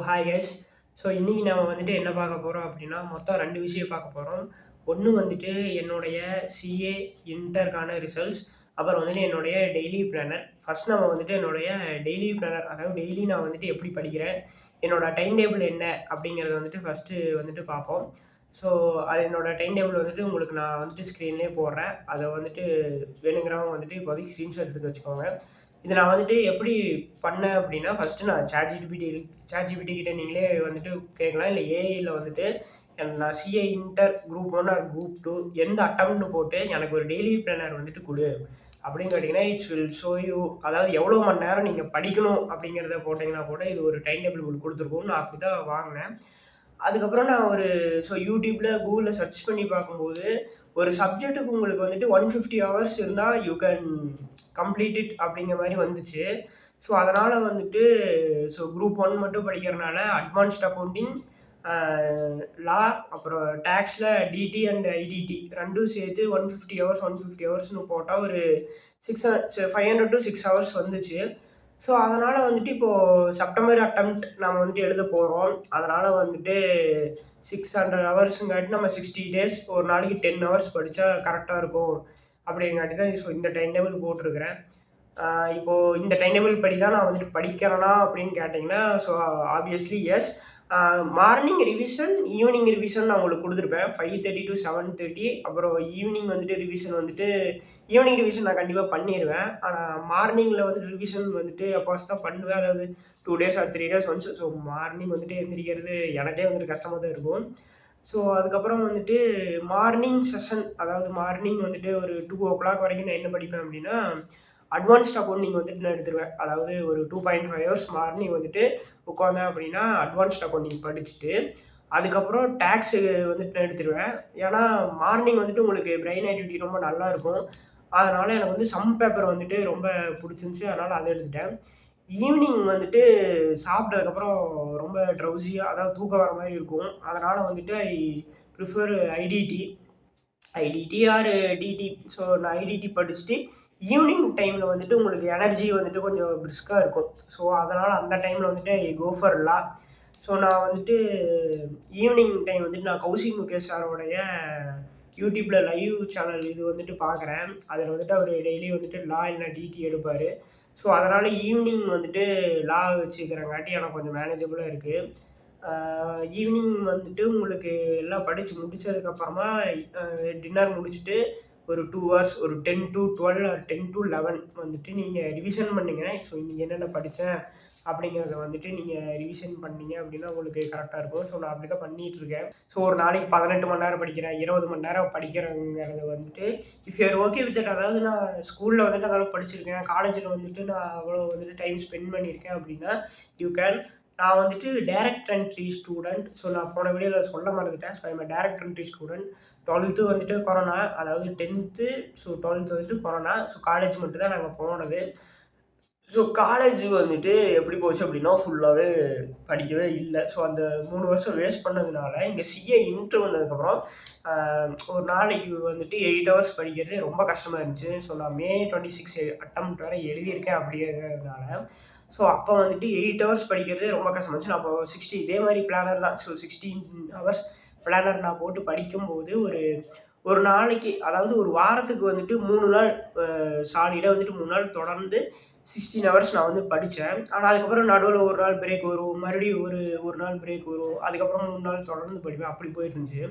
Hi guys. So இன்னைக்கு நம்ம வந்துட்டு என்ன பார்க்க போறோம் அப்படின்னா, மொத்தம் 2 விஷயம் பார்க்க போறோம். ஒண்ணு வந்துட்டு என்னுடைய சிஏ இன்டர்க்கான ரிசல்ட்ஸ். அப்புறம் வந்துட்டு என்னுடைய டெய்லி பிளானர். ஃபர்ஸ்ட் நம்ம வந்துட்டு என்னுடைய டெய்லி பிளானர், அதாவது டெய்லி நான் வந்துட்டு எப்படி படிக்கிறேன், என்னோட டைம் டேபிள் என்ன அப்படிங்கிறத வந்துட்டு ஃபர்ஸ்ட்டு வந்துட்டு பார்ப்போம். ஸோ அது என்னோட டைம் டேபிள் வந்துட்டு உங்களுக்கு நான் வந்துட்டு ஸ்க்ரீன்லேயே போடுறேன். அத வந்துட்டு வேணுங்கிறவங்க வந்துட்டு இப்போதைக்கு ஸ்க்ரீன்ஷாட் எடுத்து வச்சுக்கோங்க. இத நான் வந்துட்டு எப்படி பண்ணேன் அப்படின்னா, ஃபர்ஸ்ட்டு நான் ChatGPT கிட்ட நீங்களே வந்துட்டு கேட்கலாம். இல்ல ஏஐல வந்துட்டு நான் CA inter group 1 or group 2 எந்த அட்டெம்ப்ட்னு போட்டு எனக்கு ஒரு டெய்லி பிளானர் வந்துட்டு குடு அப்படின்னு கேட்டீங்கன்னா, இட்ஸ் வில் ஷோ யூ, அதாவது எவ்வளோ மணி நேரம் நீங்க படிக்கணும் அப்படிங்கிறத போட்டீங்கன்னா கூட இது ஒரு டைம் டேபிள் உங்களுக்கு குடுத்துருக்கும். நான் அப்படிதான் வாங்குனேன். அதுக்கப்புறம் நான் ஒரு YouTubeல, Googleல சர்ச் பண்ணி பார்க்கும்போது, ஒரு சப்ஜெக்ட்டுக்கு உங்களுக்கு வந்துட்டு 150 ஹவர்ஸ் இருந்தா யூ கேன் கம்ப்ளீட் இட் அப்படிங்கிற மாரி வந்துச்சு. ஸோ, அதனால வந்துட்டு குரூப் 1 மட்டும் படிக்கிறனால அட்வான்ஸ்ட் அக்கவுண்டிங், அ லா, அப்புறம் டாக்ஸ்ல டிடி அண்ட் ஐடிடி 2ம் சேர்த்து 150 ஹவர்ஸ் 150 ஹவர்ஸ்ன்னு போட்டா ஒரு 500 டூ 6 ஹவர்ஸ் வந்துச்சு. ஸோ, அதனால வந்துட்டு இப்போ செப்டம்பர் அட்டெம்ப்ட் நம்ம வந்துட்டு எழுத போறோம். அதனால வந்துட்டு 600 ஹவர்ஸ்ங்காட்டி நம்ம 60 டேஸ் ஒரு நாளைக்கு 10 ஹவர்ஸ் படிச்சா கரெக்ட்டா இருக்கும். அப்படிங்காட்டி தான் இந்த டைம் டேபிள் போட்டிருக்கிறேன். அ இப்போ இந்த டைம் டேபிள் படி தான் நான் வந்துட்டு படிக்கிறேனா அப்படின்னு கேட்டீங்கன்னா, so obviously yes. Morning revision, evening revision நான் உங்களுக்கு குடுத்துருப்பேன். 5:30 டூ 7:30. அப்புறம் ஈவினிங் வந்துட்டு ரிவிஷன் வந்துட்டு ஈவினிங் ரிவிஷன் நான் கண்டிப்பா பண்ணிருவேன். ஆனா மார்னிங்ல வந்துட்டு ரிவிஷன் வந்துட்டு அப்பவாச்சு தான் பண்ணுவேன். அதாவது 2 days or 3 days once. So morning வந்துட்டு எந்திரிக்கிறது எனக்கே வந்துட்டு கஷ்டமா தான் இருக்கும். ஸோ அதுக்கப்புறம் வந்துட்டு மார்னிங் செஷன், அதாவது மார்னிங் வந்துட்டு ஒரு 2:00 வரைக்கும் நான் என்ன படிப்பேன் அப்படின்னா, அட்வான்ஸ்ட் அக்கவுண்டிங் வந்துட்டு நான் எடுத்துருவேன். அதாவது ஒரு 2.5 ஹவர்ஸ் மார்னிங் வந்துட்டு உட்காந்தேன் அப்படின்னா, அட்வான்ஸ்ட் அக்கவுண்டிங் படிச்சுட்டு, அதுக்கப்புறம் டாக்ஸ் வந்துட்டு நான் எடுத்துருவேன். ஏன்னா, மார்னிங் வந்துட்டு உங்களுக்கு பிரெயின் ஆக்டிவிட்டி ரொம்ப நல்லா இருக்கும். அதனால எனக்கு வந்து சம் பேப்பர் வந்துட்டு ரொம்ப புடிச்சிருந்துச்சு. அதனால அத எடுத்துட்டேன். ஈவினிங் வந்துட்டு சாப்பிட்டதுக்கப்புறம் ரொம்ப ட்ரவுசியா, அதாவது தூக்கம் வர மாரி இருக்கும். அதனால வந்துட்டு prefer IDT. IDT or DT. So நான் ஐடிடி படிச்சுட்டு, ஈவினிங் டைம்ல வந்துட்டு உங்களுக்கு எனர்ஜி வந்துட்டு கொஞ்சம் பிரிஸ்கா இருக்கும். ஸோ அதனால அந்த டைம்ல வந்துட்டு ஐ கோ ஃபார் லா. ஸோ நான் வந்துட்டு ஈவினிங் டைம் வந்துட்டு நான் கௌசிக் முகேஷ் சாரோடைய யூடியூப்ல லைவ் சேனல் இது வந்துட்டு பார்க்குறேன். அதில வந்துட்டு அவரு டெய்லி வந்துட்டு லா இல்ல டிடி எடுப்பாரு. ஸோ அதனால ஈவினிங் வந்துட்டு லா வச்சுக்கிறங்காட்டி எனக்கு கொஞ்சம் மேனேஜபிளா இருக்கு. ஆ ஈவினிங் வந்துட்டு உங்களுக்கு எல்லாம் படிச்சு முடிச்சதுக்கப்புறமா டின்னர் முடிச்சுட்டு ஒரு 2 ஹவர்ஸ் ஒரு 10 டூ 12 ஆர் 10 டூ 11 வந்துட்டு நீங்க ரிவிஷன் பண்ணுங்க. ஸோ இன்னைக்கு என்னென்ன படிச்சேன் அப்படிங்கிறத வந்துட்டு நீங்க ரிவிஷன் பண்ணீங்க அப்படின்னா உங்களுக்கு கரெக்ட்டா இருக்கும். ஸோ நான் அப்படிதான் பண்ணிட்டு இருக்கேன். ஸோ ஒரு நாளைக்கு 18 மணி நேரம் படிக்கிறேன், 20 மணி நேரம் படிக்கிறேங்கிறத வந்துட்டு if you are okay with that, அதாவது நான் ஸ்கூல்ல வந்துட்டு அந்த அளவுக்கு படிச்சிருக்கேன், காலேஜ்ல வந்துட்டு நான் அவ்வளோ வந்துட்டு டைம் ஸ்பெண்ட் பண்ணியிருக்கேன் அப்படின்னா, யூ கேன். நான் வந்துட்டு டைரக்ட் என்ட்ரி ஸ்டூடண்ட். ஸோ நான் போன வீடியோல சொல்ல மறந்துட்டேன். So I am direct entry student. 12th வந்துட்டு கொரோனா, அதாவது 10th, ஸோ 12th வந்துட்டு கொரோனா. ஸோ காலேஜ் மட்டும் தான் நாங்க போனது. ஸோ காலேஜ் வந்துட்டு எப்படி போச்சு அப்படின்னா, ஃபுல்லாவே படிக்கவே இல்ல. ஸோ அந்த 3 வருஷம் வேஸ்ட் பண்ணதுனால, இங்க சிஏ இன்டர் வந்ததுக்கப்புறம், அ ஒரு நாளைக்கு வந்துட்டு 8 ஹவர்ஸ் படிக்கிறதே ரொம்ப கஷ்டமா இருந்துச்சு. ஸோ நான் மே 26 அட்டெம்ப்ட் வேற எழுதியிருக்கேன் அப்படிங்கிறதுனால, ஸோ அப்போ வந்துட்டு 8 ஹவர்ஸ் படிக்கிறதே ரொம்ப கஷ்டமா இருந்துச்சு. நான் அப்போ 60 இதே மாரி பிளானர் தான். ஸோ 16 ஹவர்ஸ் பிளானர் நான் போட்டு படிக்கும்போது, ஒரு ஒரு நாளைக்கு, அதாவது ஒரு வாரத்துக்கு வந்துட்டு 3 நாள் சாலிடா வந்துட்டு 3 நாள் தொடர்ந்து 16 ஹவர்ஸ் நான் வந்து படிச்சேன். ஆனா அதுக்கப்புறம் நடுவுல 1 நாள் பிரேக் வரும். மறுபடியும் ஒரு நாள் பிரேக் வரும். அதுக்கப்புறம் 3 நாள் தொடர்ந்து படிப்பேன். அப்படி போயிட்டு இருந்துச்சு.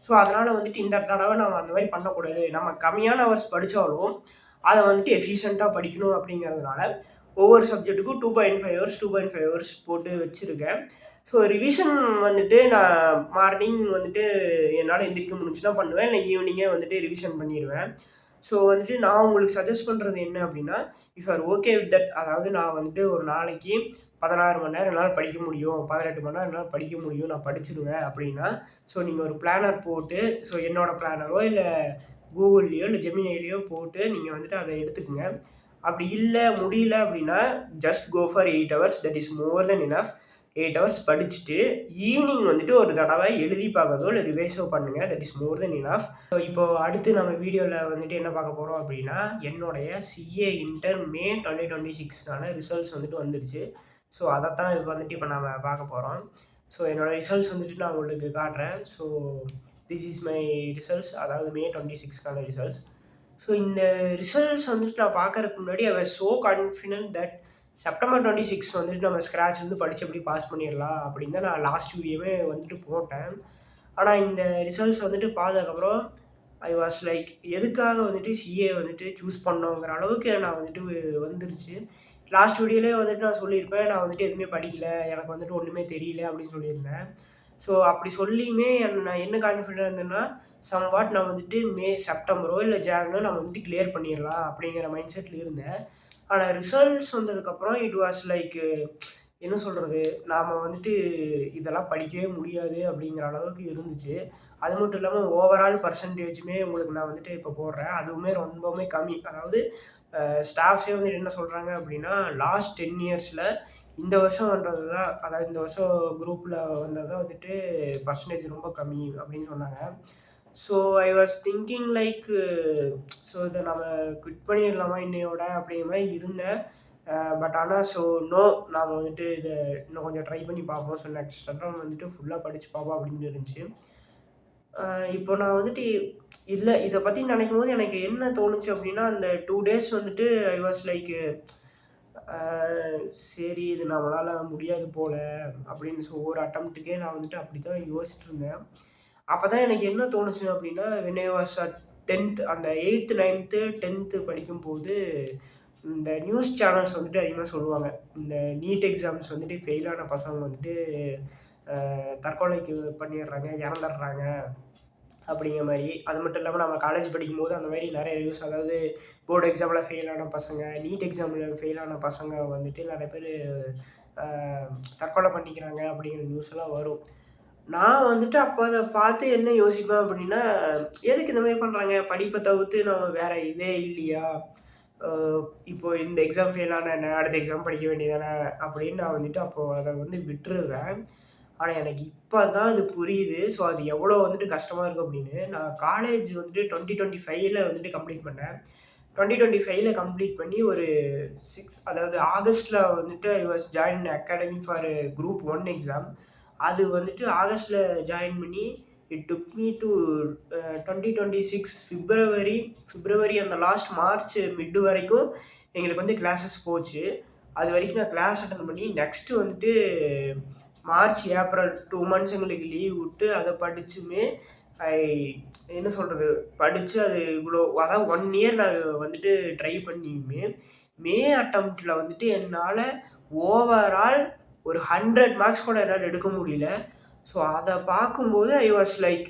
ஸோ அதனால வந்துட்டு இந்த தடவ நம்ம அந்த மாரி பண்ணக்கூடாது. நம்ம கம்மியான ஹவர்ஸ் படிச்சாலும், அத வந்துட்டு எஃபிஷியன்ட்டா படிக்கணும் அப்படிங்கிறதுனால, ஒவ்வொரு சப்ஜெக்ட்டுக்கும் 2.5 ஹவர்ஸ் 2.5 ஹவர்ஸ் போட்டு வச்சிருக்கேன். ஸோ ரிவிஷன் வந்துட்டு நான் மார்னிங் வந்துட்டு என்னால எந்திரிக்க முடிஞ்சுச்சுன்னா பண்ணுவேன். இல்ல ஈவினிங்கே வந்துட்டு ரிவிஷன் பண்ணிருவேன். ஸோ வந்துட்டு நான் உங்களுக்கு சஜெஸ்ட் பண்றது என்ன அப்டின்னா, if you are okay with that, அதாவது நான் வந்துட்டு ஒரு நாளைக்கு 16 மணி நேரம் என்னால படிக்க முடியும், 18 மணி நேரம் என்னால படிக்க முடியும், நான் படிச்சுருவேன் அப்டின்னா, ஸோ நீங்க ஒரு பிளானர் போட்டு, ஸோ என்னோட பிளானரோ இல்ல கூகுள்லயோ இல்ல ஜெமினிலயோ போட்டு நீங்க வந்துட்டு அத எடுத்துக்கங்க. அப்படி இல்ல முடியல அப்டின்னா, just go for 8 hours, that is more than enough. 8 hours படிச்சுட்டு, ஈவினிங் வந்துட்டு ஒரு தடவ எழுதி பார்க்கறதோ, இல்ல ரிவைஸோ பண்ணுங்க. That is more than enough. So இப்போ அடுத்து நம்ம வீடியோல வந்துட்டு என்ன பார்க்க போறோம் அப்படின்னா, என்னுடைய சிஏ இன்டர் மே 2026க்கான ரிசல்ட்ஸ் வந்துட்டு வந்துருச்சு. ஸோ அதைத்தான் இது வந்துட்டு இப்போ நம்ம பார்க்க போகிறோம். ஸோ என்னோடய ரிசல்ட்ஸ் வந்துட்டு நான் உங்களுக்கு காட்டுறேன். So this is my results, அதாவது மே 26க்கான ரிசல்ட்ஸ். ஸோ இந்த ரிசல்ட்ஸ் வந்துட்டு நான் பார்க்கறதுக்கு முன்னாடி I was so confident that September 26 வந்துட்டு நம்ம ஸ்க்ராட்ச்லேருந்து படித்து எப்படி பாஸ் பண்ணிடலாம் அப்படின்னு தான் நான் லாஸ்ட் வீடியோவே வந்துட்டு போட்டேன். ஆனால் இந்த ரிசல்ட்ஸ் வந்துட்டு பார்த்ததுக்கப்புறம் ஐ வாஸ் லைக் எதுக்காக வந்துட்டு சிஏ வந்துட்டு சூஸ் பண்ணோங்கிற அளவுக்கு நான் வந்துட்டு வந்துருச்சு. லாஸ்ட் வீடியோலேயே வந்துட்டு நான் சொல்லியிருப்பேன், நான் வந்துட்டு எதுவுமே படிக்கல, எனக்கு வந்துட்டு ஒன்றுமே தெரியல அப்படின்னு சொல்லியிருந்தேன். ஸோ அப்படி சொல்லியுமே நான் என்ன கான்ஃபிடென்ட் இருந்தேன்னா, சம்வாட் நான் வந்துட்டு செப்டம்பரோ இல்லை ஜானோ நான் வந்துட்டு கிளியர் பண்ணிடலாம் அப்படிங்கிற மைண்ட் செட்டில் இருந்தேன். ஆனால் ரிசல்ட்ஸ் வந்ததுக்கப்புறம் இட் வாஸ் லைக் என்ன சொல்கிறது, நாம் வந்துட்டு இதெல்லாம் படிக்கவே முடியாது அப்படிங்கிற அளவுக்கு இருந்துச்சு. அது மட்டும் இல்லாமல் ஓவரால் பர்சன்டேஜுமே உங்களுக்கு நான் வந்துட்டு இப்போ போடுறேன். அதுவுமே ரொம்பவுமே கம்மி. அதாவது ஸ்டாஃப்ஸே வந்துட்டு என்ன சொல்கிறாங்க அப்படின்னா, லாஸ்ட் 10 இயர்ஸில் இந்த வருஷம் வந்தது தான், அதாவது இந்த வருஷம் குரூப்பில் வந்தது தான் வந்துட்டு பர்சன்டேஜ் ரொம்ப கம்மி அப்படின்னு சொன்னாங்க. So I was thinking like so இதை நம்ம குவிட் பண்ணிடலாமா இன்னையோட அப்படிங்கிற மாதிரி இருந்தேன். பட் ஆனால் நோ, நாம் வந்துட்டு இதை இன்னும் கொஞ்சம் ட்ரை பண்ணி பார்ப்போம். ஸோ நெக்ஸ்ட் அட்டம் வந்துட்டு ஃபுல்லாக படித்து பார்ப்போம் அப்படின்னு இருந்துச்சு. இப்போ நான் வந்துட்டு இல்லை இதை பற்றி நினைக்கும் போது எனக்கு என்ன தோணுச்சு அப்படின்னா, அந்த 2 டேஸ் வந்துட்டு ஐ வாஸ் லைக் சரி இது நம்மளால் முடியாது போல் அப்படின்னு. ஒரு அட்டம்ப்ட்டுக்கே நான் வந்துட்டு அப்படி தான் யோசிச்சுட்டு இருந்தேன். அப்போ தான் எனக்கு என்ன தோணுச்சு அப்படின்னா, when I was at 10th, அந்த 8th 9th 10th படிக்கும்போது இந்த நியூஸ் சேனல்ஸ் வந்துட்டு அதிகமாக சொல்லுவாங்க, இந்த நீட் எக்ஸாம்ஸ் வந்துட்டு ஃபெயிலான பசங்க வந்துட்டு தற்கொலைக்கு பண்ணிடுறாங்க, இறந்துடுறாங்க அப்படிங்கிற மாதிரி. அது மட்டும் இல்லாமல் நம்ம காலேஜ் படிக்கும்போது அந்த மாதிரி நிறைய நியூஸ், அதாவது போர்டு எக்ஸாமில் ஃபெயிலான பசங்க, நீட் எக்ஸாமில் ஃபெயிலான பசங்க வந்துட்டு நிறைய பேர் தற்கொலை பண்ணிக்கிறாங்க அப்படிங்கிற நியூஸ் எல்லாம் வரும். நான் வந்துட்டு அப்போ அதை பார்த்து என்ன யோசிப்பேன் அப்படின்னா, எதுக்கு இந்த மாதிரி பண்ணுறாங்க, படிப்பை தவிர்த்து நம்ம வேறு இதே இல்லையா, இப்போ இந்த எக்ஸாம் ஃபெயிலான என்ன, அடுத்த எக்ஸாம் படிக்க வேண்டியதானே அப்படின்னு நான் வந்துட்டு அப்போது அதை வந்து விட்டுருவேன். ஆனால் எனக்கு இப்போ தான் அது புரியுது. ஸோ அது எவ்வளோ வந்துட்டு கஷ்டமாக இருக்கும் அப்படின்னு. நான் காலேஜ் வந்துட்டு 2025ல் வந்துட்டு கம்ப்ளீட் பண்ணேன். 2025ல் கம்ப்ளீட் பண்ணி ஒரு அதாவது ஆகஸ்ட்டில் வந்துட்டு I was join academy for group 1 exam. அது வந்துட்டு ஆகஸ்ட்டில் ஜாயின் பண்ணி இட் டுக் மீ டு 2026 பிப்ரவரி அந்த லாஸ்ட் மார்ச் மிட் வரைக்கும் எங்களுக்கு வந்து கிளாஸஸ் போச்சு. அது வரைக்கும் நான் கிளாஸ் அட்டன் பண்ணி நெக்ஸ்ட்டு வந்துட்டு மார்ச் ஏப்ரல் 2 மந்த்ஸ் எங்களுக்கு லீவ் விட்டு அதை படிச்சுமே என்ன சொல்கிறது, படித்து அது இவ்வளோ, அதாவது 1 இயர் நான் வந்துட்டு ட்ரை பண்ணியுமே மே அட்டம்ப்டில் வந்துட்டு என்னால் ஓவரால் ஒரு 100 மார்க்ஸ் கூட என்னால் எடுக்க முடியல. ஸோ அதை பார்க்கும்போது ஐ வாஸ் லைக்,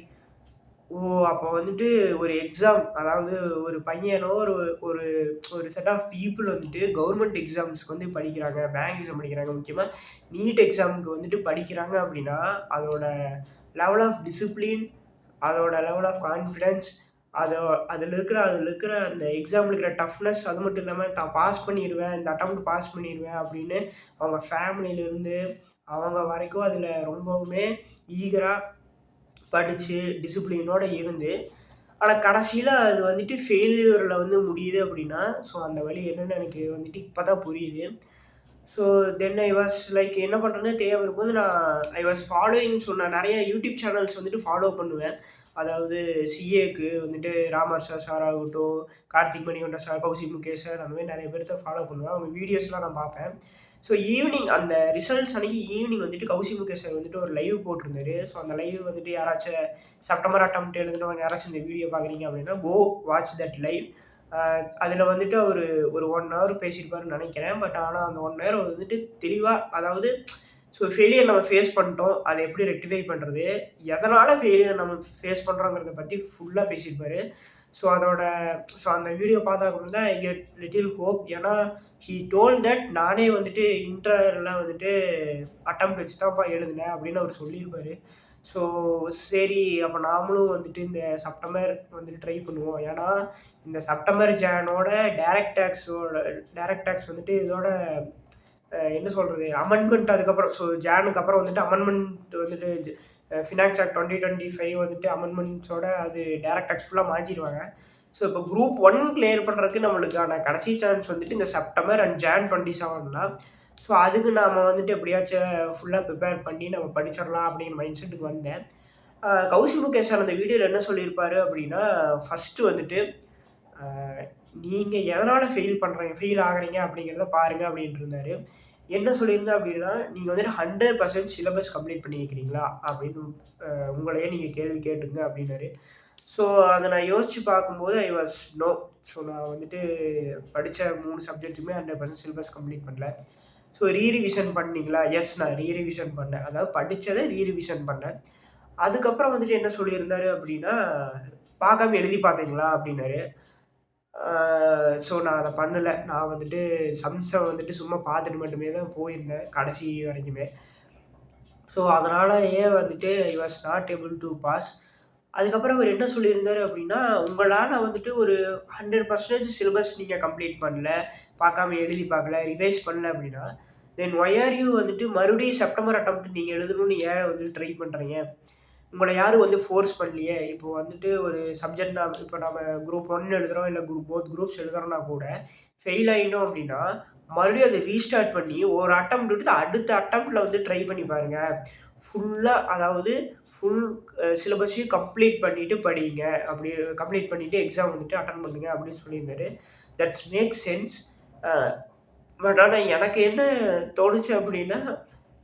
ஓ அப்போ வந்துட்டு ஒரு எக்ஸாம், அதாவது ஒரு பையனோ ஒரு ஒரு ஒரு செட் ஆஃப் பீப்புள் வந்துட்டு கவர்மெண்ட் எக்ஸாம்ஸ்க்கு வந்து படிக்கிறாங்க, பேங்க் எக்ஸாம் படிக்கிறாங்க, முக்கியமாக நீட் எக்ஸாமுக்கு வந்துட்டு படிக்கிறாங்க அப்படின்னா அதோட லெவல் ஆஃப் டிசிப்ளின், அதோட லெவல் ஆஃப் கான்ஃபிடென்ஸ், அதில் இருக்கிற அந்த எக்ஸாமில் இருக்கிற டஃப்னஸ், அது மட்டும் இல்லாமல் தான் பாஸ் பண்ணிடுவேன், இந்த அட்டம்ப்ட் பாஸ் பண்ணிடுவேன் அப்படின்னு அவங்க ஃபேமிலியிலேருந்து அவங்க வரைக்கும் அதில் ரொம்பவுமே ஈகராக படித்து டிசிப்ளினோடு இருந்து, ஆனால் கடைசியில் அது வந்துட்டு ஃபெயிலியரில் வந்து முடியுது அப்படின்னா, ஸோ அந்த வழி என்னென்னு எனக்கு வந்துட்டு இப்போ தான் புரியுது. So then I was like என்ன பண்ணுறதுன்னு தெரியாமல் இருக்கும்போது ஐ வாஸ் ஃபாலோயிங். ஸோ நான் நிறைய யூடியூப் சேனல்ஸ் வந்துட்டு ஃபாலோ பண்ணுவேன். அதாவது சிஏக்கு வந்துட்டு ராமர் சார் ஆகட்டும், கார்த்திக் மணிகண்ட சார், கௌசிக் முகேஷ் சார், அந்த மாதிரி நிறைய பேர்த்த ஃபாலோ பண்ணுவேன். அவங்க வீடியோஸ்லாம் நான் பார்ப்பேன். ஸோ ஈவினிங் அந்த ரிசல்ட்ஸ் அன்றைக்கி ஈவினிங் வந்துட்டு கௌசிக் முகேஷ் சார் வந்துட்டு ஒரு லைவ் போட்டிருந்தாரு. ஸோ அந்த லைவ் வந்துட்டு யாராச்சும் செப்டம்பர் அட்டம்ப்ட் எழுதுனவங்க யாராச்சும் இந்த வீடியோ பார்க்குறீங்க அப்படின்னா கோ வாட்ச் தட் லைவ். அதில் வந்துட்டு ஒரு 1 ஹவர் பேசியிருப்பாருன்னு நினைக்கிறேன். பட் ஆனால் அந்த 1 ஹவர் வந்துட்டு தெளிவாக, அதாவது ஸோ ஃபெயிலியர் நம்ம ஃபேஸ் பண்ணிட்டோம், அதை எப்படி ரெக்டிஃபை பண்ணுறது, எதனால் ஃபெயிலியர் நம்ம ஃபேஸ் பண்ணுறோங்கிறத பற்றி ஃபுல்லாக பேசியிருப்பார். ஸோ அந்த வீடியோ பார்த்தா ஐ கெட் லிட்டில் ஹோப். ஏன்னா ஹீ டோல் தட் நானே வந்துட்டு இன்டர்லாம் வந்துட்டு அட்டம்ப்ட் வச்சு தான்ப்பா எழுதினேன் அப்படின்னு அவர் சொல்லியிருப்பார். ஸோ சரி, அப்போ நாமளும் வந்துட்டு இந்த செப்டம்பர் வந்துட்டு ட்ரை பண்ணுவோம். ஏன்னா இந்த செப்டம்பர் ஜானோட டைரக்ட் டேக்ஸ் வந்துட்டு இதோட என்ன சொல்கிறது, அமெண்ட்மெண்ட் அதுக்கப்புறம், ஸோ ஜானுக்கு அப்புறம் வந்துட்டு அமெண்ட்மெண்ட் வந்துட்டு ஃபினான்ஸ் ஆக்ட் 2025 வந்துட்டு அமெண்ட்மெண்ட்ஸோட அது டைரக்ட் டேக்ஸ் ஃபுல்லாக மாற்றிடுவாங்க. ஸோ இப்போ குரூப் 1 கிளியர் பண்ணுறதுக்கு நம்மளுக்கான கடைசி சான்ஸ் வந்துட்டு இந்த செப்டம்பர் அண்ட் ஜான் 27 தான். ஸோ அதுக்கு நாம வந்துட்டு எப்படியாச்சும் ஃபுல்லாக ப்ரிப்பேர் பண்ணி நம்ம படிச்சிடலாம் அப்படிங்கிற மைண்ட் செட்டுக்கு வந்தேன். கௌஷி முகேஷ் சார் அந்த வீடியோல என்ன சொல்லியிருப்பாரு அப்படின்னா, ஃபர்ஸ்ட்டு வந்துட்டு அ நீங்க எதனால ஃபெயில் ஆகுறீங்க அப்படிங்கிறத பாருங்க அப்படின்ட்டு இருந்தாரு. என்ன சொல்லியிருந்தேன் அப்படின்னா, நீங்க வந்துட்டு 100% சிலபஸ் கம்ப்ளீட் பண்ணியிருக்கிறீங்களா? அப்படின்னு உங்களையே நீங்க கேள்வி கேட்டுங்க அப்படின்னாரு. ஸோ அத நான் யோசிச்சு பார்க்கும்போது ஐ வாஸ் நோ. ஸோ நான் வந்துட்டு படிச்ச 3 சப்ஜெக்ட்டுமே 100% சிலபஸ் கம்ப்ளீட் பண்ணல. ஸோ ரீரிவிஷன் பண்ணீங்களா? எஸ் நான் ரீரிவிஷன் பண்ணேன். அதாவது படிச்சத ரீரிவிஷன் பண்ணேன். அதுக்கப்புறம் வந்துட்டு என்ன சொல்லியிருந்தாரு அப்படின்னா, பார்க்காம எழுதி பார்த்தீங்களா? அப்படின்னாரு. ஆ ஸோ நான் அத பண்ணல. நான் வந்துட்டு சம்ஸ வந்துட்டு சும்மா பார்த்துட்டு மட்டுமே தான் போயிருந்தேன், கடைசி வரைக்குமே. ஸோ அதனாலயே வந்துட்டு I was not able to pass. அதுக்கப்புறம் அவரு என்ன சொல்லியிருந்தாரு அப்படின்னா, உங்களால வந்துட்டு ஒரு 100% சிலபஸ் நீங்க கம்ப்ளீட் பண்ணல, பார்க்காம எழுதி பார்க்கல, ரிவைஸ் பண்ணல அப்படின்னா, தென் ஒய் ஆர் யூ வந்துட்டு மறுபடியும் செப்டம்பர் அட்டெம்ப்ட் நீங்க எழுதணும்னு ஏன் வந்து ட்ரை பண்றீங்க? உங்கள யாரும் வந்து ஃபோர்ஸ் பண்ணலையே! இப்போ வந்துட்டு ஒரு சப்ஜெக்ட் இப்போ நம்ம குரூப் 1 எழுதுறோம், இல்ல போத் குரூப்ஸ் எழுதுறோம்னா கூட, ஃபெயில் ஆயிட்டோம் அப்டின்னா, மறுபடியும் அத ரீஸ்டார்ட் பண்ணி ஒரு அட்டெம்ப்ட் விட்டுட்டு அடுத்த அட்டெம்ப்ட்ல வந்து ட்ரை பண்ணி பாருங்க. ஃபுல்லா அதாவது ஃபுல் சிலபஸையும் கம்ப்ளீட் பண்ணிட்டு படிங்க. அப்படி கம்ப்ளீட் பண்ணிட்டு எக்ஸாம் வந்துட்டு அட்டெண்ட் பண்ணுங்க அப்படின்னு சொல்லியிருந்தாரு. That's make sense. Uh but ஆனா எனக்கு என்ன தோணுச்சு அப்படின்னா,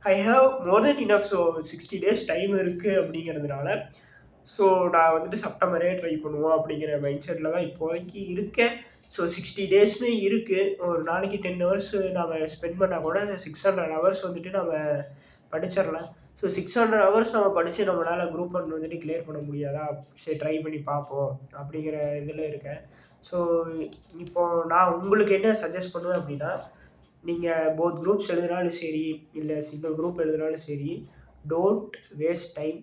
I have more than enough. So 60 days time இருக்கு அப்படிங்கிறதுனால, ஸோ நான் வந்துட்டு செப்டம்பரே ட்ரை பண்ணுவோம் அப்படிங்கிற மைண்ட் செட்ல தான் இப்போதைக்கு இருக்கேன். ஸோ 60 டேஸுமே இருக்கு. ஒரு நாளைக்கு 10 ஹவர்ஸ் நாம ஸ்பெண்ட் பண்ணா கூட 600 ஹவர்ஸ் வந்துட்டு நம்ம படிச்சிரலாம். ஸோ 600 ஹவர்ஸ் நம்ம படிச்சு நம்மளால குரூப் 1 வந்துட்டு கிளியர் பண்ண முடியாதா? சரி ட்ரை பண்ணி பார்ப்போம் அப்படிங்கிற இதில இருக்கேன். ஸோ இப்போ நான் உங்களுக்கு என்ன சஜெஸ்ட் பண்ணுவேன் அப்படின்னா, நீங்க போத் குரூப்ஸ் எழுதினாலும் சரி, இல்ல சிங்கிள் குரூப் எழுதினாலும் சரி, டோன்ட் வேஸ்ட் டைம்.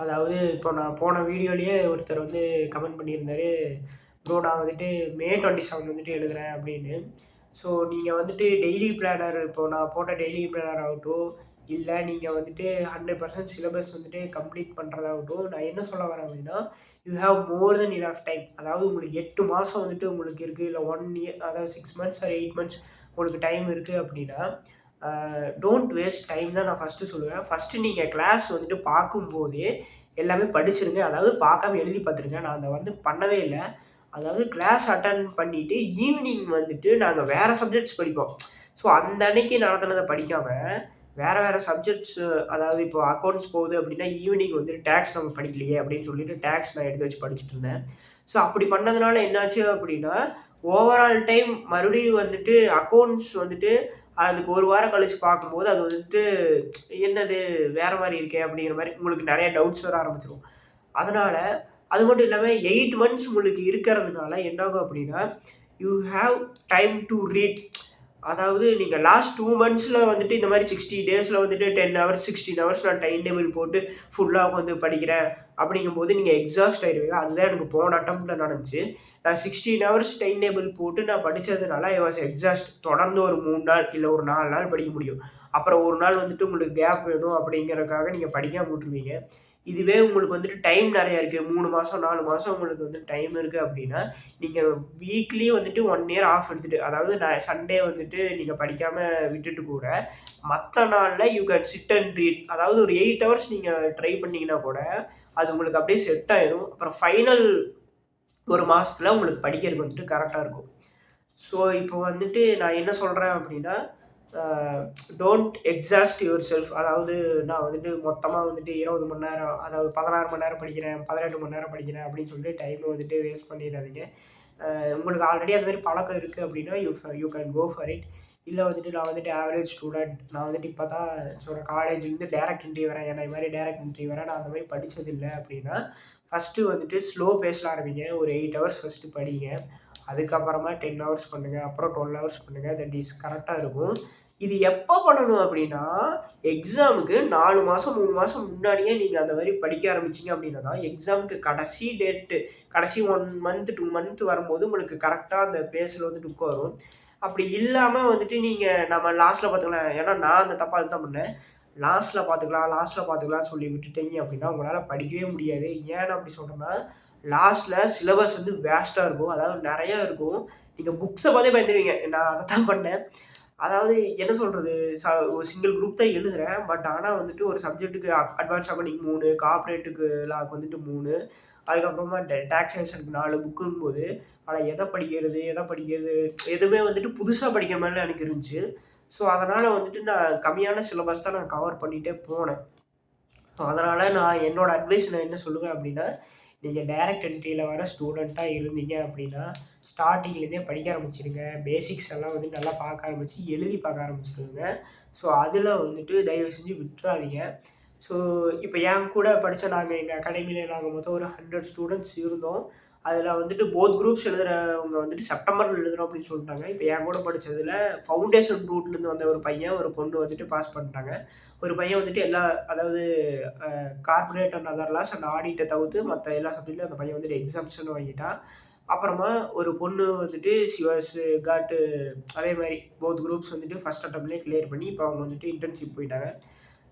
அதாவது இப்போ நான் போன வீடியோலயே ஒருத்தர் வந்து கமெண்ட் பண்ணியிருந்தாரு, ப்ரோ நான் வந்துட்டு மே 27 வந்துட்டு எழுதுறேன் அப்படின்னு. ஸோ நீங்க வந்துட்டு டெய்லி பிளானர் இப்போ நான் போட்ட டெய்லி பிளானர் ஆகட்டும், இல்ல நீங்க வந்துட்டு 100% சிலபஸ் வந்துட்டு கம்ப்ளீட் பண்றதாகட்டும், நான் என்ன சொல்ல வரேன் அப்படின்னா, you have more than enough time. அதாவது உங்களுக்கு 8 மாசம் வந்துட்டு உங்களுக்கு இருக்கு. இல்ல 1 இயர் அதாவது 6 மந்த்ஸ் ஆர் 8 மந்த்ஸ் உங்களுக்கு டைம் இருக்கு அப்படின்னா, டோன்ட் வேஸ்ட் டைம் தான் நான் ஃபர்ஸ்ட்டு சொல்லுவேன். ஃபர்ஸ்ட்டு நீங்க கிளாஸ் வந்துட்டு பார்க்கும்போதே எல்லாமே படிச்சிருங்க. அதாவது பார்க்காம எழுதி பார்த்துருங்க. நான் அத வந்து பண்ணவே இல்ல. அதாவது கிளாஸ் அட்டெண்ட் பண்ணிட்டு, ஈவினிங் வந்துட்டு நாங்க வேற சப்ஜெக்ட்ஸ் படிப்போம். ஸோ அந்த அன்னைக்கு நடத்துனத படிக்காம, வேற வேற சப்ஜெக்ட்ஸ் அதாவது இப்போ அக்கவுண்ட்ஸ் போகுது அப்படின்னா, ஈவினிங் வந்து டாக்ஸ் நம்ம படிக்கலையே அப்படின்னு சொல்லிட்டு டாக்ஸ் நான் எடுத்து வச்சு படிச்சுட்டு இருந்தேன். ஸோ அப்படி பண்ணதுனால என்னாச்சு அப்படின்னா, ஓவரால் டைம் மறுபடியும் வந்துட்டு அக்கவுண்ட்ஸ் வந்துட்டு அதுக்கு 1 வாரம் கழிச்சு பார்க்கும்போது, அது வந்துட்டு என்னது வேற மாரி இருக்கே அப்படிங்கிற மாரி உங்களுக்கு நெறைய டவுட்ஸ் வர ஆரம்பிச்சுரும். அதனால அது மட்டும் இல்லாம 8 மந்த்ஸ் உங்களுக்கு இருக்கிறதுனால என்னாகும் அப்படின்னா, you have time to read. அதாவது நீங்க லாஸ்ட் 2 மந்த்ஸ்ல வந்துட்டு இந்த மாரி 60 டேஸ்ல வந்துட்டு 10 ஹவர்ஸ், 16 ஹவர்ஸ் நான் டைம் டேபிள் போட்டு ஃபுல்லா உட்காந்து படிக்கிறேன். அப்படிங்கும்போது நீங்க எக்ஸாஸ்ட் ஆயிருவீங்க. அதுதான் எனக்கு போன அட்டெம்ப்ட்ல நடந்துச்சு. நான் 16 ஹவர்ஸ் டைம் டேபிள் போட்டு நான் படிச்சதுனால ஐ வாஸ் எக்ஸாஸ்ட். தொடர்ந்து ஒரு 3 நாள் இல்ல ஒரு 4 நாள் படிக்க முடியும். அப்புறம் 1 நாள் வந்துட்டு உங்களுக்கு கேப் வேணும் அப்படிங்கிறதுக்காக நீங்க படிக்காம விட்டுருவீங்க. இதுவே உங்களுக்கு வந்துட்டு டைம் நெறைய இருக்கு. 3 மாசம், 4 மாசம் உங்களுக்கு வந்து டைம் இருக்கு அப்டின்னா, நீங்க வீக்லி வந்துட்டு 1 இயர் ஆஃப் எடுத்துட்டு, அதாவது சண்டே வந்துட்டு நீங்க படிக்காம விட்டுட்டு கூட, மத்த நாள்ல you can sit and read. அதாவது ஒரு 8 ஹவர்ஸ் நீங்க ட்ரை பண்ணீங்கன்னா கூட, அது உங்களுக்கு அப்டியே செட் ஆயிரும். அப்புறம் ஃபைனல் 1 மாசத்துல உங்களுக்கு படிக்கிறதுக்கு வந்துட்டு கரெக்ட்டா இருக்கும். ஸோ இப்போ வந்துட்டு நான் என்ன சொல்றேன் அப்டின்னா, அ டோன்ட் எக்ஸாஸ்ட் யுவர் செல்ஃப். அதாவது நான் வந்துட்டு மொத்தமா வந்துட்டு 20 மணி நேரம், அதாவது 16 மணி நேரம் படிக்கிறேன், 18 மணி நேரம் படிக்கிறேன் அப்படின்னு சொல்லிட்டு டைம வந்துட்டு வேஸ்ட் பண்ணிறாதீங்க. உங்களுக்கு ஆல்ரெடி அந்த மாரி பழக்கம் இருக்கு அப்படின்னா, you can go for it. இல்ல வந்துட்டு நான் வந்துட்டு ஆவரேஜ் ஸ்டூடண்ட். நான் வந்துட்டு இப்ப தான் நான் காலேஜ்லேருந்து டைரக்ட் என்ட்ரி வரேன். ஏன்னா இது மாரி டைரக்ட் என்ட்ரி வரேன். நான் அந்த மாரி படிச்சதில்ல அப்படின்னா, ஃபர்ஸ்ட்டு வந்துட்டு ஸ்லோ பேஸ்ல ஆரம்பிங்க. ஒரு 8 ஹவர்ஸ் ஃபர்ஸ்ட்டு படிங்க. அதுக்கப்புறமா 10 ஹவர்ஸ் பண்ணுங்க. அப்புறம் 12 ஹவர்ஸ் பண்ணுங்க. தட் இஸ் கரெக்ட்டா இருக்கும். இது எப்போ பண்ணணும் அப்படின்னா, எக்ஸாமுக்கு 4 மாசம், 3 மாசம் முன்னாடியே நீங்க அந்த மாரி படிக்க ஆரம்பிச்சீங்க அப்படின்னா தான், எக்ஸாமுக்கு கடைசி டேட்டு, கடைசி 1 மந்த், 2 மந்த் வரும்போது உங்களுக்கு கரெக்ட்டா அந்த பேஸ்ல வந்துட்டு உட்காரும். அப்படி இல்லாம வந்துட்டு நீங்க நம்ம லாஸ்ட்ல பார்த்துக்கலாம். ஏன்னா நான் அந்த தப்ப அதுதான் பண்ணேன். லாஸ்ட்ல பார்த்துக்கலாம்னு சொல்லி விட்டுட்டீங்க அப்படின்னா, உங்களால படிக்கவே முடியாது. ஏன் அப்படி சொல்றேன்னா, லாஸ்ட்ல சிலபஸ் வந்து வேஸ்ட்டா இருக்கும். அதாவது நெறைய இருக்கும். நீங்க புக்ஸ பார்த்தே பயந்துருவீங்க. நான் அதத்தான் பண்ணேன். அதாவது என்ன சொல்றது? ஒரு சிங்கிள் குரூப் தான் எழுதுறேன். பட் ஆனா வந்துட்டு ஒரு சப்ஜெக்ட்டுக்கு அட்வான்ஸ் அக்கவுண்டிங் 3, கார்ப்பரேட்டுக்கு லாக்கு வந்துட்டு 3, அதுக்கப்புறமா டாக்ஸேஷனுக்கு 4 புக்குங்கும்போது, ஆனா எத படிக்கிறது? எதுவுமே வந்துட்டு புதுசா படிக்கிற மாரிலாம் எனக்கு இருந்துச்சு. ஸோ, அதனால வந்துட்டு நான் கம்மியான சிலபஸ் தான் நான் கவர் பண்ணிட்டே போனேன். ஸோ, அதனால நான் என்னோட அட்வைஸ் நான் என்ன சொல்லுவேன் அப்டின்னா, நீங்க டைரக்ட் என்ட்ரில வர ஸ்டூடெண்ட்டா இருந்தீங்க அப்டின்னா, ஸ்டார்ட்டிங்லேருந்தே படிக்க ஆரம்பிச்சுருங்க. பேசிக்ஸ் எல்லாம் வந்து நல்லா பார்க்க ஆரம்பிச்சு, எழுதி பார்க்க ஆரம்பிச்சுருங்க. ஸோ, அதில வந்துட்டு தயவு செஞ்சு விட்றாதீங்க. ஸோ, இப்ப என் கூட படிச்ச எங்க அகாடமில நாங்க மொத்தம் ஒரு 100 ஸ்டூடண்ட்ஸ் இருந்தோம். அதில வந்துட்டு போத் குரூப்ஸ் எழுதுறவங்க வந்துட்டு செப்டம்பர்ல எழுதுறோம் அப்டின்னு சொல்ட்டாங்க. இப்ப என் கூட படிச்சதுல ஃபவுண்டேஷன் ரூட்லேருந்து வந்த ஒரு பையன், ஒரு பொண்ணு வந்துட்டு பாஸ் பண்ணிட்டாங்க. ஒரு பையன் வந்துட்டு அதாவது corporate and other laws and ஆடிட்ட தவிர்த்து மத்த எல்லா சப்ஜெக்ட்லயும் அந்த பையன் வந்துட்டு எக்ஸாம்ஷன் வாங்கிட்டான். அப்புறமா ஒரு பொண்ணு வந்துட்டு ஷி வாஸ் காட் அதே மாரி போத் குரூப்ஸ் வந்துட்டு ஃபர்ஸ்ட் அட்டெம்ப்ட்லயே கிளியர் பண்ணி, இப்ப அவங்க வந்துட்டு இன்டர்ன்ஷிப் போயிட்டாங்க.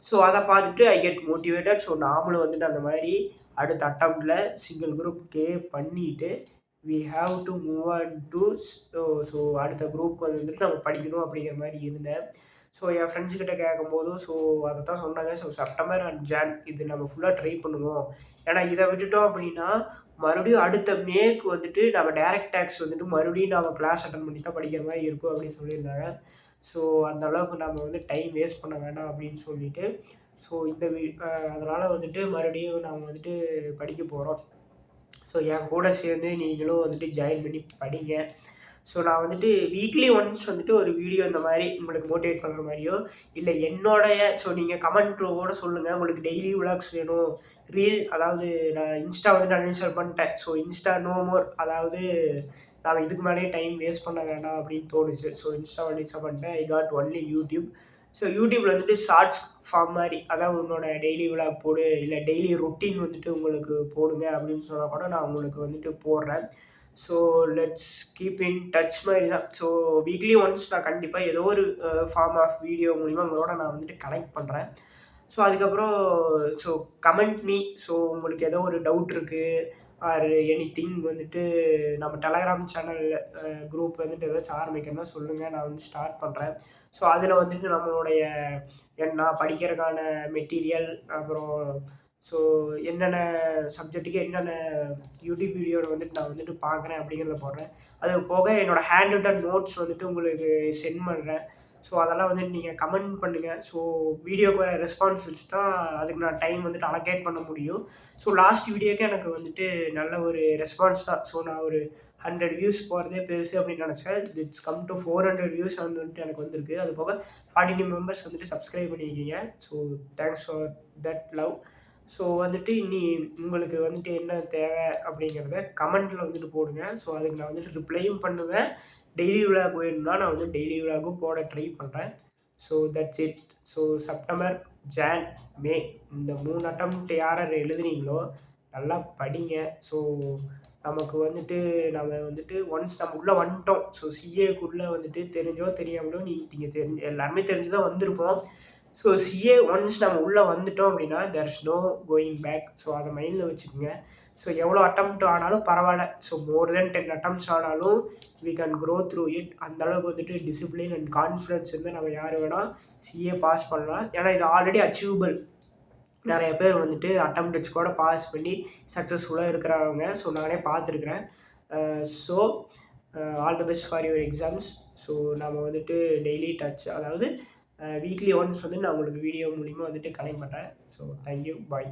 ஸோ, அத பார்த்துட்டு ஐ கெட் மோட்டிவேட்டட். ஸோ, நாமளும் வந்துட்டு அந்த மாரி அடுத்த அட்டெம்ப்ட்ல சிங்கிள் குரூப் கிளியர் பண்ணிட்டு, we have to move on to so so அடுத்த குரூப் வந்துட்டு நம்ம படிக்கணும் அப்படிங்கிற மாரி இருந்தேன். ஸோ, என் ஃப்ரெண்ட்ஸ் கிட்ட கேட்கும்போதும் அதத்தான் சொன்னாங்க. ஸோ, செப்டம்பர் அண்ட் ஜான் இது நம்ம ஃபுல்லா ட்ரை பண்ணுவோம். ஏன்னா இத விட்டுட்டோம் அப்படின்னா, மறுபடியும் அடுத்த மேக்கு வந்துட்டு நம்ம டைரக்ட் டாக்ஸ் வந்துட்டு மறுபடியும் நாம கிளாஸ் அட்டெண்ட் பண்ணி தான் படிக்கிற மாரி இருக்கும் அப்படின்னு சொல்லியிருந்தாங்க. ஸோ, அந்த அளவுக்கு நம்ம வந்து டைம் வேஸ்ட் பண்ண வேண்டாம் அப்படின்னு சொல்லிட்டு, ஸோ இந்த வி அ அதனால வந்துட்டு மறுபடியும் நாம வந்துட்டு படிக்க போறோம். ஸோ, என் கூட சேர்ந்து நீங்களும் வந்துட்டு ஜாயின் பண்ணி படிங்க. ஸோ, நான் வந்துட்டு வீக்லி ஒன்ஸ் வந்துட்டு ஒரு வீடியோ இந்த மாரி உங்களுக்கு மோட்டிவேட் பண்ற மாரியோ, இல்ல என்னோடைய நீங்க கமெண்ட்டோட சொல்லுங்க. உங்களுக்கு டெய்லி விளாக்ஸ் வேணும். அதாவது நான் இன்ஸ்டா வந்துட்டு அன்இன்ஸ்டால் பண்ணிட்டேன். So, Insta no more. அதாவது நான் இதுக்கு மேலயே டைம் வேஸ்ட் பண்ண வேண்டாம் அப்படின்னு தோணுச்சு. ஸோ, இன்ஸ்டாவ அன்இன்ஸ்டால் பண்ணிட்டேன். I got only YouTube. So, யூடியூப்ல வந்துட்டு ஷார்ட்ஸ் ஃபார்ம் மாரி, அதாவது உன்னோட டெய்லி விளாக் போடு, இல்ல டெய்லி ரொட்டீன் வந்துட்டு உங்களுக்கு போடுங்க அப்படின்னு சொன்னா கூட நான் உங்களுக்கு வந்துட்டு போடுறேன். So, let's keep in touch மாரி தான். ஸோ, வீக்லி ஒன்ஸ் நான் கண்டிப்பா ஏதோ ஒரு ஃபார்ம் ஆஃப் வீடியோ மூலியமா உங்களோட நான் வந்துட்டு கனெக்ட் பண்றேன். ஸோ, அதுக்கப்புறம் ஸோ கமெண்ட் மீ. ஸோ, உங்களுக்கு ஏதோ ஒரு டவுட் இருக்கு, ஆர் எனிதிங் வந்துட்டு நம்ம டெலகிராம் சேனல் குரூப் வந்துட்டு ஏதாச்சும் ஆரம்பிக்கணும்னா சொல்லுங்க. நான் வந்து ஸ்டார்ட் பண்றேன். ஸோ, அதில வந்துட்டு நம்மளுடைய நான் படிக்கிறதுக்கான மெட்டீரியல், அப்புறம் ஸோ என்னென்ன சப்ஜெக்ட்டுக்கு என்னென்ன யூடியூப் வீடியோல வந்துட்டு நான் வந்துட்டு பார்க்குறேன் அப்படிங்கிறத போடுறேன். அது போக என்னோட ஹேண்ட் ரிட்டன் நோட்ஸ் வந்துட்டு உங்களுக்கு சென்ட் பண்றேன். ஸோ, அதெல்லாம் வந்துட்டு நீங்க கமெண்ட் பண்ணுங்க. ஸோ, வீடியோக்கு வர ரெஸ்பான்ஸ் வச்சு தான் அதுக்கு நான் டைம் வந்துட்டு அலோகேட் பண்ண முடியும். ஸோ, லாஸ்ட் வீடியோக்கே எனக்கு வந்துட்டு நல்ல ஒரு ரெஸ்பான்ஸ் தான். ஸோ, நான் ஒரு 100 வியூஸ் போறதே பெருசு அப்படின்னு நினைச்சேன். இட்ஸ் கம் டூ 400 வியூஸ் வந்துட்டு எனக்கு வந்திருக்கு. அது போக 42 மெம்பர்ஸ் வந்துட்டு சப்ஸ்கிரைப் பண்ணியிருக்கீங்க. So, thanks for that love. So, வந்துட்டு உங்களுக்கு வந்துட்டு என்ன தேவை அப்படிங்கிறத கமெண்ட்ல வந்துட்டு போடுங்க. ஸோ, அதுக்கு நான் வந்துட்டு ரிப்ளையும் பண்ணுவேன். டெய்லி விளாக் வேணும்னா நான் வந்து டெய்லி விளாகும் போட ட்ரை பண்றேன். So, that's it. So, September, Jan, May இந்த 3 அட்டெம்ப்ட் யார் யார் எழுதுனீங்களோ நல்லா படிங்க. ஸோ, நமக்கு வந்துட்டு நம்ம வந்துட்டு ஒன்ஸ் நம்ம உள்ள வந்துட்டோம். ஸோ, சிஏக்குள்ள வந்துட்டு தெரிஞ்சோ தெரியாமலோ நீங்க எல்லாருமே தெரிஞ்சு தான் வந்திருப்போம். ஸோ, சிஏ ஒன்ஸ் நம்ம உள்ள வந்துட்டோம் அப்படின்னா, there is no going back. So, அத மைண்ட்ல வச்சுக்கங்க. ஸோ, எவ்வளோ அட்டெம்ப்ட் ஆனாலும் பரவால்ல. ஸோ, மோர் தென் 10 அட்டெம்ப்ட்ஸ் ஆனாலும் we can grow through it. அந்த அளவுக்கு வந்துட்டு டிசிப்ளின் அண்ட் கான்ஃபிடன்ஸ் இருந்தா நம்ம யாரு வேணா சிஏ பாஸ் பண்ணலாம். ஏன்னா இது ஆல்ரெடி அச்சீவபிள். நெறைய பேர் வந்துட்டு அட்டெம்ப்ட் வச்சு கூட பாஸ் பண்ணி சக்ஸஸ்ஃபுல்லா இருக்கிறவங்க. ஸோ, நானே பார்த்துருக்கிறேன். So, all the best for your exams. So, நம்ம வந்துட்டு டெய்லி டச், அதாவது வீக்லி ஒன்ஸ் வந்து நான் உங்களுக்கு வீடியோ மூலியமா வந்துட்டு கனெக்ட் பண்றேன். So, thank you. பாய்.